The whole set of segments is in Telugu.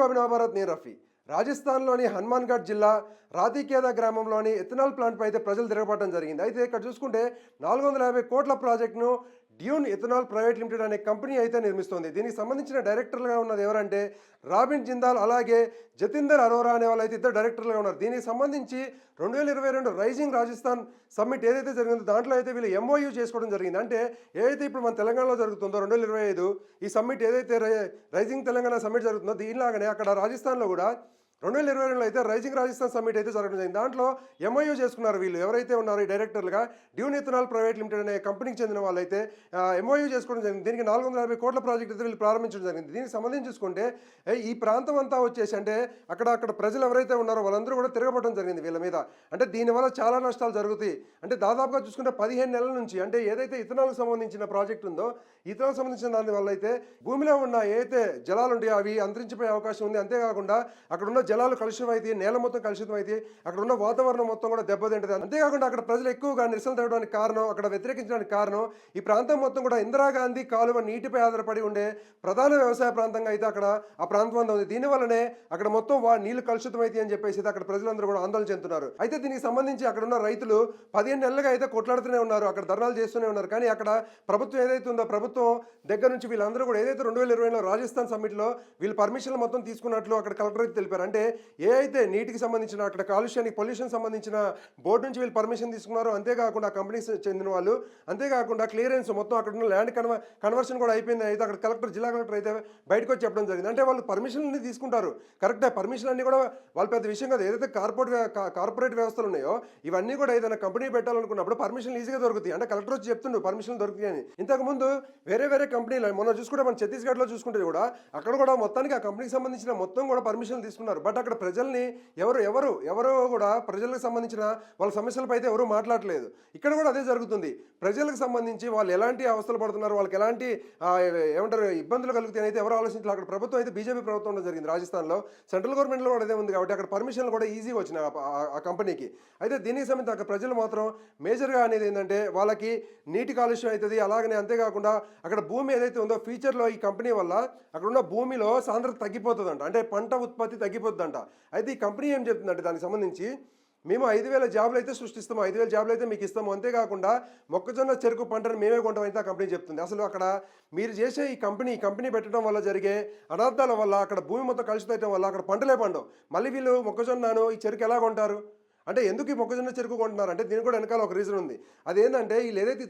టు అభినవ్ భారత్, నేను రఫీ. రాజస్థాన్లోని హనుమాన్ఘాట్ జిల్లా రాతికేదా గ్రామంలోని ఎథనాల్ ప్లాంట్పై అయితే ప్రజలు తిరగబడడం జరిగింది. అయితే ఇక్కడ చూసుకుంటే 450 కోట్ల ప్రాజెక్టును డ్యూన్ ఎథనాల్ ప్రైవేట్ లిమిటెడ్ అనే కంపెనీ అయితే నిర్మిస్తోంది. దీనికి సంబంధించిన డైరెక్టర్లుగా ఉన్నది ఎవరంటే రాబిన్ జిందాల్, అలాగే జతిందర్ అరోరా అనే వాళ్ళు అయితే ఇద్దరు డైరెక్టర్లుగా ఉన్నారు. దీనికి సంబంధించి 2022 రైజింగ్ రాజస్థాన్ సమ్మిట్ ఏదైతే జరిగిందో దాంట్లో అయితే వీళ్ళు ఎంఓయూ చేసుకోవడం జరిగింది. అంటే ఏదైతే ఇప్పుడు మన తెలంగాణలో జరుగుతుందో 2025 ఈ సమ్మిట్ ఏదైతే రైజింగ్ తెలంగాణ సమ్మిట్ జరుగుతుందో దీనిలాగానే అక్కడ రాజస్థాన్లో కూడా 2022లో అయితే రైజింగ్ రాజస్థాన్ సమ్మిట్ అయితే జరగడం జరిగింది. దాంట్లో ఎంఓయూ చేసుకున్నారు వీళ్ళు ఎవరైతే ఉన్నారో ఈ డైరెక్టర్లుగా డ్యూన్ ఎథనాల్ ప్రైవేట్ లిమిటెడ్ అనే కంపెనీకి చెందిన వాళ్ళు అయితే ఎంఓయూ చేసుకోవడం జరిగింది. దీనికి 450 కోట్ల ప్రాజెక్ట్ అయితే వీళ్ళు ప్రారంభించడం జరిగింది. దీనికి సంబంధించి చూసుకుంటే ఈ ప్రాంతం అంతా వచ్చేసి అంటే అక్కడ ప్రజలు ఎవరైతే ఉన్నారో వాళ్ళందరూ కూడా తిరగబడడం జరిగింది వీళ్ళ మీద. అంటే దీనివల్ల చాలా నష్టాలు జరుగుతాయి. అంటే దాదాపుగా చూసుకుంటే 15 నెలల నుంచి అంటే ఏదైతే ఇథనాల్కి సంబంధించిన ప్రాజెక్ట్ ఉందో ఇథనాల్ సంబంధించిన దాని వల్ల అయితే భూమిలో ఉన్న ఏదైతే జలాలు ఉంటాయో అవి అంతరించిపోయే అవకాశం ఉంది. అంతేకాకుండా అక్కడ ఉన్న జలాలు కలుషితం అయితే, నేల మొత్తం కలుషితం అయితే, అక్కడ ఉన్న వాతావరణం మొత్తం కూడా దెబ్బతింటుంది. అంతేకాకుండా అక్కడ ప్రజలు ఎక్కువగా నిరసన తెలపడానికి కారణం, అక్కడ వ్యతిరేకించడానికి కారణం ఈ ప్రాంతం మొత్తం కూడా ఇందిరాగాంధీ కాలువ నీటిపై ఆధారపడి ఉండే ప్రధాన వ్యవసాయ ప్రాంతంగా అయితే అక్కడ ఆ ప్రాంతం అంతా ఉంది. దీనివల్లనే అక్కడ మొత్తం నీళ్లు కలుషితం అయితే అని చెప్పేసి అక్కడ ప్రజలందరూ కూడా ఆందోళన చెందుతున్నారు. అయితే దీనికి సంబంధించి అక్కడ ఉన్న రైతులు 15 నెలలుగా అయితే కొట్లాడుతూనే ఉన్నారు, అక్కడ ధర్నాలు చేస్తూనే ఉన్నారు. కానీ అక్కడ ప్రభుత్వం ఏదైతే ఉందో ప్రభుత్వం దగ్గర నుంచి వీళ్ళందరూ కూడా ఏదైతే 2020లో రాజస్థాన్ సమ్మిట్లో వీళ్ళు పర్మిషన్లు మొత్తం తీసుకున్నట్లు అక్కడ కలెక్టర్ అయితే తెలిపారు. అంటే ఏ అయితే నీటికి సంబంధించిన అక్కడ కాలుష్యానికి పొల్యూషన్ సంబంధించిన బోర్డు నుంచి వీళ్ళు పర్మిషన్ తీసుకున్నారు. అంతేకాకుండా కంపెనీస్ చెందిన వాళ్ళు, అంతేకాకుండా క్లియరెన్స్ మొత్తం అక్కడ ఉన్న ల్యాండ్ కన్వర్షన్ కూడా అయిపోయింది. అయితే అక్కడ కలెక్టర్, జిల్లా కలెక్టర్ అయితే బయటకు వచ్చి చెప్పడం జరిగింది. అంటే వాళ్ళు పర్మిషన్లు తీసుకుంటారు కరెక్టే, పర్మిషన్ అన్ని కూడా వాళ్ళు పెద్ద విషయం కాదు. ఏదైతే కార్పొరేట్ వ్యవస్థలు ఉన్నాయో ఇవన్నీ కూడా ఏదైనా కంపెనీ పెట్టాలనుకున్నప్పుడు పర్మిషన్లు ఈజీగా దొరుకుతాయి. అంటే కలెక్టర్ వచ్చి చెప్తుండ్రు పర్మిషన్లు దొరుకుతాయి అని. ఇంతకుముందు వేరే కంపెనీలు మొన్న చూసుకుంటే మన ఛత్తీస్గఢ్లో చూసుకుంటే కూడా అక్కడ కూడా మొత్తానికి ఆ కంపెనీకి సంబంధించిన మొత్తం కూడా పర్మిషన్లు తీసుకున్నారు. బట్ అక్కడ ప్రజల్ని ఎవరు కూడా ప్రజలకు సంబంధించిన వాళ్ళ సమస్యలపై అయితే ఎవరు మాట్లాడలేదు. ఇక్కడ కూడా అదే జరుగుతుంది. ప్రజలకు సంబంధించి వాళ్ళు ఎలాంటి అవస్థలు పడుతున్నారు, వాళ్ళకి ఎలాంటి ఏమంటారు ఇబ్బందులు కలుగుతాయి అయితే ఎవరు ఆలోచించారు. అక్కడ ప్రభుత్వం అయితే బీజేపీ ప్రభుత్వం ఉండడం జరిగింది రాజస్థాన్లో. సెంట్రల్ గవర్నమెంట్లో కూడా అదే ఉంది కాబట్టి అక్కడ పర్మిషన్లు కూడా ఈజీగా వచ్చినాయి ఆ కంపెనీకి. అయితే దీనికి సంబంధించి అక్కడ ప్రజలు మాత్రం మేజర్గా అనేది ఏంటంటే వాళ్ళకి నీటి కాలుష్యం అవుతుంది. అలాగనే అంతేకాకుండా అక్కడ భూమి ఏదైతే ఉందో ఫ్యూచర్లో ఈ కంపెనీ వల్ల అక్కడ ఉన్న భూమిలో సాంద్రత తగ్గిపోతుందంట, అంటే పంట ఉత్పత్తి తగ్గిపోతుందంట. అయితే ఈ కంపెనీ ఏం చెప్తుందంటే దానికి సంబంధించి మేము 5,000 జాబులు అయితే సృష్టిస్తాము, 5,000 జాబులు అయితే మీకు ఇస్తాము, అంతేకాకుండా మొక్కజొన్న చెరుకు పంటను మేమే కొంటామైతే ఆ కంపెనీ చెప్తుంది. అసలు అక్కడ మీరు చేసే ఈ కంపెనీ పెట్టడం వల్ల జరిగే అనర్థాల వల్ల అక్కడ భూమి మొత్తం కలుషితం వల్ల అక్కడ పంటలే పండవు. మళ్ళీ వీళ్ళు మొక్కజొన్నను ఈ చెరుకు ఎలా కొంటారు అంటే ఎందుకు ఈ మొక్కజొన్న చెరుకు కొంటున్నారు అంటే దీనికి కూడా వెనకాల ఒక రీజన్ ఉంది. అదేంటంటే వీళ్ళు ఏదైతే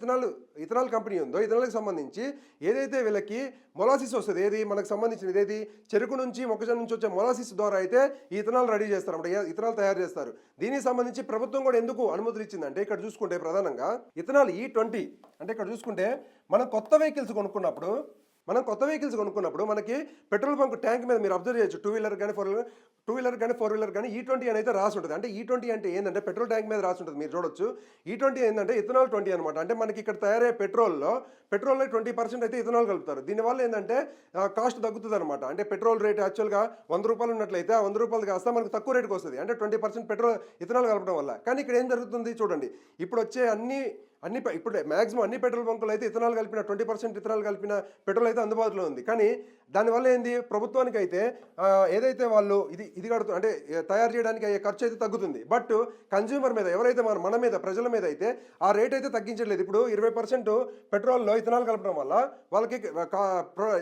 ఇథనాల్ కంపెనీ ఉందో ఇథనాల్కి సంబంధించి ఏదైతే వీళ్ళకి మొలాసిస్ వస్తుంది, ఏది మనకు సంబంధించిన ఏది చెరుకు నుంచి మొక్కజొన్న నుంచి వచ్చే మొలాసిస్ ద్వారా అయితే ఈ ఇథనాల్ రెడీ చేస్తారు, అంటే ఇథనాల్ తయారు చేస్తారు. దీనికి సంబంధించి ప్రభుత్వం కూడా ఎందుకు అనుమతులు ఇచ్చిందంటే ఇక్కడ చూసుకుంటే ప్రధానంగా ఇథనాల్ E20 అంటే ఇక్కడ చూసుకుంటే మనం కొత్త వెహికల్స్ కొనుక్కున్నప్పుడు మనకి పెట్రోల్ బంక్ ట్యాంక్ మీద మీరు అబ్జర్వ్ చేయొచ్చు, టూ వీలర్ కానీ ఫోర్ వీలర్ కానీ E20 అని అయితే రాసి ఉంటుంది. అంటే E20 అంటే ఏంటంటే పెట్రోల్ ట్యాంక్ మీద రాసి ఉంటుంది, మీరు చూడొచ్చు. E20 ఏంటంటే ఇథనాల్ 20 అనమాట. అంటే మనకి ఇక్కడ తయారయ్యే పెట్రోల్లో 20% అయితే ఇథనాల్ కలుపుతారు. దీనివల్ల ఏంటంటే కాస్ట్ తగ్గుతుంది అనమాట. అంటే పెట్రోల్ రేట్ యాక్చువల్గా 100 రూపాయలు ఉన్నట్లయితే ఆ 100 రూపాయలు కాస్త మనకు తక్కువ రేటుకి వస్తుంది, అంటే 20% పెట్రోల్ ఇథనాల్ కలపడం వల్ల. కానీ ఇక్కడ ఏం జరుగుతుంది చూడండి, ఇప్పుడు వచ్చే ఇప్పుడు మ్యాక్సిమం అన్ని పెట్రోల్ బంకులు అయితే ఇథనాల్ కలిపిన 20% ఇథనాల్ కలిపిన పెట్రోల్ అయితే అందుబాటులో ఉంది. కానీ దానివల్ల ఏంది ప్రభుత్వానికి అయితే ఏదైతే వాళ్ళు ఇది కడుతుంది అంటే తయారు చేయడానికి అయ్యే ఖర్చు అయితే తగ్గుతుంది. బట్ కన్జ్యూమర్ మీద ఎవరైతే మన మీద ప్రజల మీద అయితే ఆ రేట్ అయితే తగ్గించట్లేదు. ఇప్పుడు 20% పెట్రోల్లో ఇథనాల్ కలపడం వల్ల వాళ్ళకి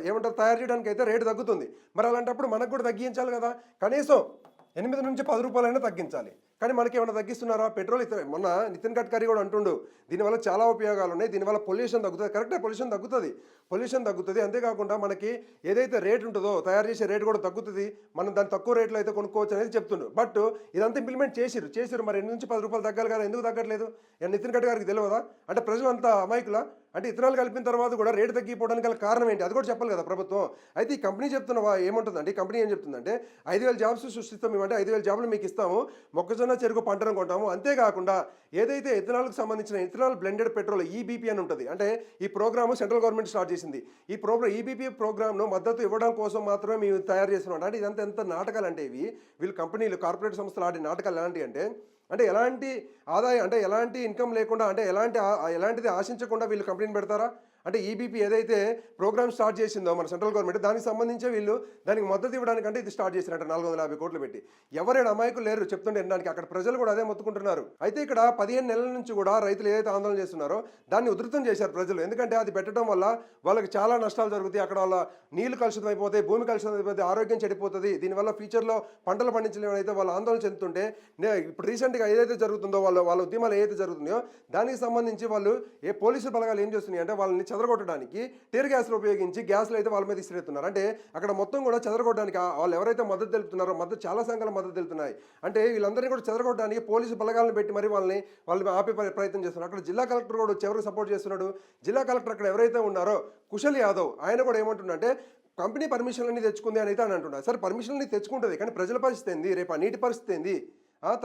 ఏమంటారు తయారు చేయడానికి అయితే రేటు తగ్గుతుంది. మరి అలాంటప్పుడు మనకు కూడా తగ్గించాలి కదా, కనీసం 8 నుంచి 10 రూపాయలైనా తగ్గించాలి. కానీ మనకి ఏమైనా తగ్గిస్తున్నారా? పెట్రోల్ మొన్న నితిన్ గడ్కరీ కూడా అంటుండు దీనివల్ల చాలా ఉపయోగాలు ఉన్నాయి, దీనివల్ల పొల్యూషన్ తగ్గుతుంది. కరెక్టే, పొల్యూషన్ తగ్గుతుంది. అంతేకాకుండా మనకి ఏదైతే రేట్ ఉంటుందో తయారు చేసే రేట్ కూడా తగ్గుతుంది, మనం దాన్ని తక్కువ రేట్లో అయితే కొనుక్కోవచ్చు అనేది చెప్తుండు. బట్ ఇదంతా ఇంప్లిమెంట్ చేసిరు మరి 8 నుంచి 10 రూపాయలు తగ్గాలి కదా, ఎందుకు తగ్గట్లేదు? నితిన్ గడ్కరీకి తెలియదా? అంటే ప్రజలు అంతా అమాయకులా? అంటే ఇథనాల్ కలిపిన తర్వాత కూడా రేటు తగ్గిపోవడానికి గల కారణం ఏంటి అది కూడా చెప్పాలి కదా ప్రభుత్వం. అయితే ఈ కంపెనీ ఏముంటుందంటే ఈ కంపెనీ ఏం చెప్తుందంటే 5,000 జాబ్స్ సృష్టిస్తాం, మేమంటే 5,000 జాబులు మీకు ఇస్తాము, మొక్కజొన్న చెరుకు పంటను కొంటాము. అంతేకాకుండా ఏదైతే ఇథనాల్కి సంబంధించిన ఇథనాల్ బ్లెండెడ్ పెట్రోల్ EBP అని ఉంటుంది, అంటే ఈ ప్రోగ్రామ్ సెంట్రల్ గవర్నమెంట్ స్టార్ట్ చేసింది. ఈ EBP ప్రోగ్రామ్ను మద్దతు ఇవ్వడం కోసం మాత్రమే మేము తయారు చేస్తున్నాం. అంటే ఇదంతా ఎంత నాటకాలు అంటే వీళ్ళు కంపెనీలు కార్పొరేట్ సంస్థలు ఆడే నాటకాలు ఎలాంటి అంటే ఎలాంటి ఆదాయం అంటే ఎలాంటి ఇన్కమ్ లేకుండా అంటే ఎలాంటిది ఆశించకుండా వీళ్ళు కంపెనీని పెడతారా? అంటే ఈబీపీ ఏదైతే ప్రోగ్రామ్ స్టార్ట్ చేసిందో మన సెంట్రల్ గవర్నమెంట్, దానికి సంబంధించే వీళ్ళు దానికి మద్దతు ఇవ్వడానికంటే ఇది స్టార్ట్ చేసినట్టు 450 కోట్లు పెట్టి. ఎవరైనా అమాయకులు లేరు చెప్తుంటే వినడానికి. అక్కడ ప్రజలు కూడా అదే మొత్తుకుంటున్నారు. అయితే ఇక్కడ 15 నెలల నుంచి కూడా రైతులు ఏదైతే ఆందోళన చేస్తున్నారో దాన్ని ఉధృతం చేశారు ప్రజలు. ఎందుకంటే అది పెట్టడం వల్ల వాళ్ళకి చాలా నష్టాలు జరుగుతాయి. అక్కడ వాళ్ళ నీళ్లు కలుషితం అయిపోతాయి, భూమి కలుషితం అయిపోతే, ఆరోగ్యం చెడిపోతుంది. దీనివల్ల ఫ్యూచర్లో పంటలు పండించలేమని అయితే వాళ్ళు ఆందోళన చెందుతుంటే, ఇప్పుడు రీసెంట్గా ఏదైతే జరుగుతుందో వాళ్ళ ఉద్యమాలు ఏదైతే జరుగుతున్నాయో దానికి సంబంధించి వాళ్ళు పోలీసు బలగాలు ఏం చేస్తున్నాయి అంటే వాళ్ళని చెదరగొట్టడానికి టీర్ గ్యాస్లు ఉపయోగించి గ్యాస్లు అయితే వాళ్ళ మీద ఇస్తున్నారు. అంటే అక్కడ మొత్తం కూడా చెదరగొట్టడానికి వాళ్ళు ఎవరైతే మద్దతు తెలుపుతున్నారో చాలా సంఘాలు మద్దతు తెలుపుతున్నాయి. అంటే వీళ్ళందరినీ కూడా చెదరగొట్టడానికి పోలీసు బలగాలను పెట్టి మరి వాళ్ళని ఆపే ప్రయత్నం చేస్తున్నారు. అక్కడ జిల్లా కలెక్టర్ కూడా వచ్చి ఎవరికి సపోర్ట్ చేస్తున్నాడు? జిల్లా కలెక్టర్ అక్కడ ఎవరైతే ఉన్నారో కుశల్ యాదవ్, ఆయన కూడా ఏమంటున్నాడంటే కంపెనీ పర్మిషన్లన్నీ తెచ్చుకుంది అని అయితే అని అంటున్నారు. సరే, పర్మిషన్లన్నీ తెచ్చుకుంటుంది, కానీ ప్రజల పరిస్థితి ఏంది? రేపు ఆ నీటి పరిస్థితి ఏంది?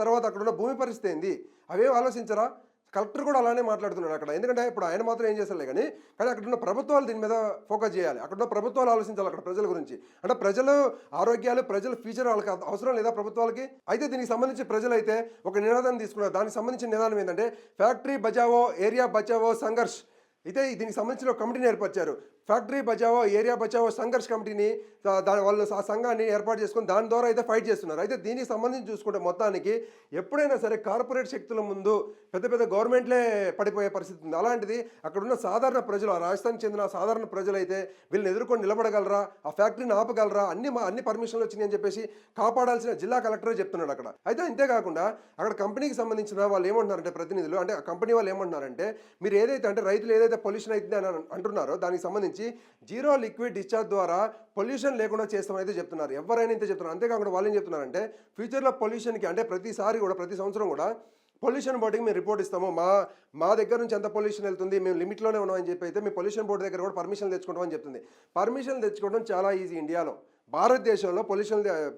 తర్వాత అక్కడ ఉన్న భూమి పరిస్థితి ఏంది? అవే ఆలోచించరా? కలెక్టర్ కూడా అలానే మాట్లాడుతున్నాడు అక్కడ. ఎందుకంటే ఇప్పుడు ఆయన మాత్రం ఏం చేస్తారులే, కానీ అక్కడ ఉన్న ప్రభుత్వాలు దీని మీద ఫోకస్ చేయాలి. అక్కడ ఉన్న ప్రభుత్వాలు ఆలోచించాలి అక్కడ ప్రజల గురించి. అంటే ప్రజలు ఆరోగ్యాలు, ప్రజల ఫ్యూచర్ వాళ్ళకి అవసరం లేదా ప్రభుత్వాలకి? అయితే దీనికి సంబంధించి ప్రజలు అయితే ఒక నినాదం తీసుకున్నారు. దానికి సంబంధించిన నినాదం ఏంటంటే ఫ్యాక్టరీ బచావో ఏరియా బచావో సంఘర్ష్. అయితే దీనికి సంబంధించిన ఒక కమిటీని ఏర్పరిచారు. ఫ్యాక్టరీ బచావో ఏరియా బచావో సంఘర్ష్ కమిటీని, వాళ్ళు ఆ సంఘాన్ని ఏర్పాటు చేసుకుని దాని ద్వారా అయితే ఫైట్ చేస్తున్నారు. అయితే దీనికి సంబంధించి చూసుకుంటే మొత్తానికి ఎప్పుడైనా సరే కార్పొరేట్ శక్తుల ముందు పెద్ద పెద్ద గవర్నమెంట్లే పడిపోయే పరిస్థితి ఉంది. అలాంటిది అక్కడున్న సాధారణ ప్రజలు, ఆ రాజస్థాన్ చెందిన సాధారణ ప్రజలు అయితే వీళ్ళని ఎదుర్కొని నిలబడగలరా? ఆ ఫ్యాక్టరీని ఆపగలరా? అన్ని పర్మిషన్లు వచ్చినాయి అని చెప్పేసి కాపాడాల్సిన జిల్లా కలెక్టరే చెప్తున్నాడు అక్కడ. అయితే అంతేకాకుండా అక్కడ కంపెనీకి సంబంధించిన వాళ్ళు ఏమంటున్నారంటే, ప్రతినిధులు అంటే ఆ కంపెనీ వాళ్ళు ఏమంటున్నారంటే, మీరు ఏదైతే అంటే రైతులు ఏదైతే పొల్యూషన్ అవుతుంది అని అంటున్నారో దానికి సంబంధించి జీరో లిక్విడ్ డిశ్చార్జ్ ద్వారా పొల్యూషన్ లేకుండా చేస్తామని అయితే చెప్తున్నారు. ఎవరైనా ఇంతే చెప్తున్నారు. అంతేకాకుండా వాళ్ళు ఏం చెప్తున్నారంటే, ఫ్యూచర్లో పొల్యూషన్కి అంటే ప్రతి సంవత్సరం కూడా పొల్యూషన్ బోర్డుకి మేము రిపోర్ట్ ఇస్తాము, మా దగ్గర నుంచి ఎంత పొల్యూషన్ వెళ్తుంది, మేము లిమిట్లోనే ఉన్నామని చెప్పి అయితే మేము పొల్యూషన్ బోర్డు దగ్గర కూడా పర్మిషన్ తెచ్చుకుంటామని చెప్తుంది. పర్మిషన్ తెచ్చుకోవడం చాలా ఈజీ. ఇండియాలో, భారతదేశంలో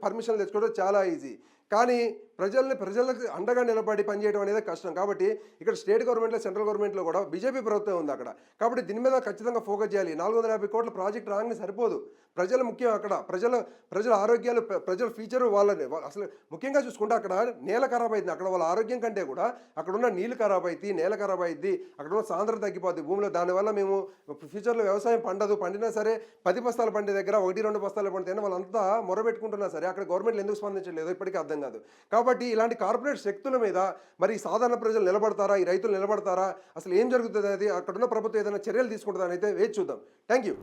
పర్మిషన్ తెచ్చుకోవడం చాలా ఈజీ. కానీ ప్రజలకు అండగా నిలబడి పనిచేయడం అనేది కష్టం. కాబట్టి ఇక్కడ స్టేట్ గవర్నమెంట్లో, సెంట్రల్ గవర్నమెంట్లో కూడా బీజేపీ ప్రభుత్వం ఉంది అక్కడ. కాబట్టి దీని మీద ఖచ్చితంగా ఫోకస్ చేయాలి. 450 కోట్ల ప్రాజెక్ట్ రాగానే సరిపోదు. ప్రజలు ముఖ్యం అక్కడ. ప్రజల ఆరోగ్యాలు, ప్రజల ఫ్యూచర్ వాళ్ళని అసలు ముఖ్యంగా చూసుకుంటే అక్కడ నేల ఖరాబ్ అయింది. అక్కడ వాళ్ళ ఆరోగ్యం కంటే కూడా అక్కడ ఉన్న నీళ్ళు ఖరాబ్ అవుతుంది, నేల ఖరాబ్ అయింది, అక్కడ ఉన్న సాంద్రత తగ్గిపోద్ది భూమిలో. దానివల్ల మేము ఫ్యూచర్లో వ్యవసాయం పండదు, పండినా సరే 10 బస్తాలు పండే దగ్గర 1-2 బస్తాలు పండితేనే వాళ్ళంతా మొరబెట్టుకుంటున్నా సరే అక్కడ గవర్నమెంట్లు ఎందుకు స్పందించలేదు ఇప్పటికీ అర్థం కాదు. కాబట్టి ఇలాంటి కార్పొరేట్ శక్తుల మీద మరి సాధారణ ప్రజలు నిలబడతారా? ఈ రైతులు నిలబడతారా? అసలు ఏం జరుగుతుంది? అది అక్కడున్న ప్రభుత్వం ఏదైనా చర్యలు తీసుకుంటుందని అయితే వేచి చూద్దాం. Thank you.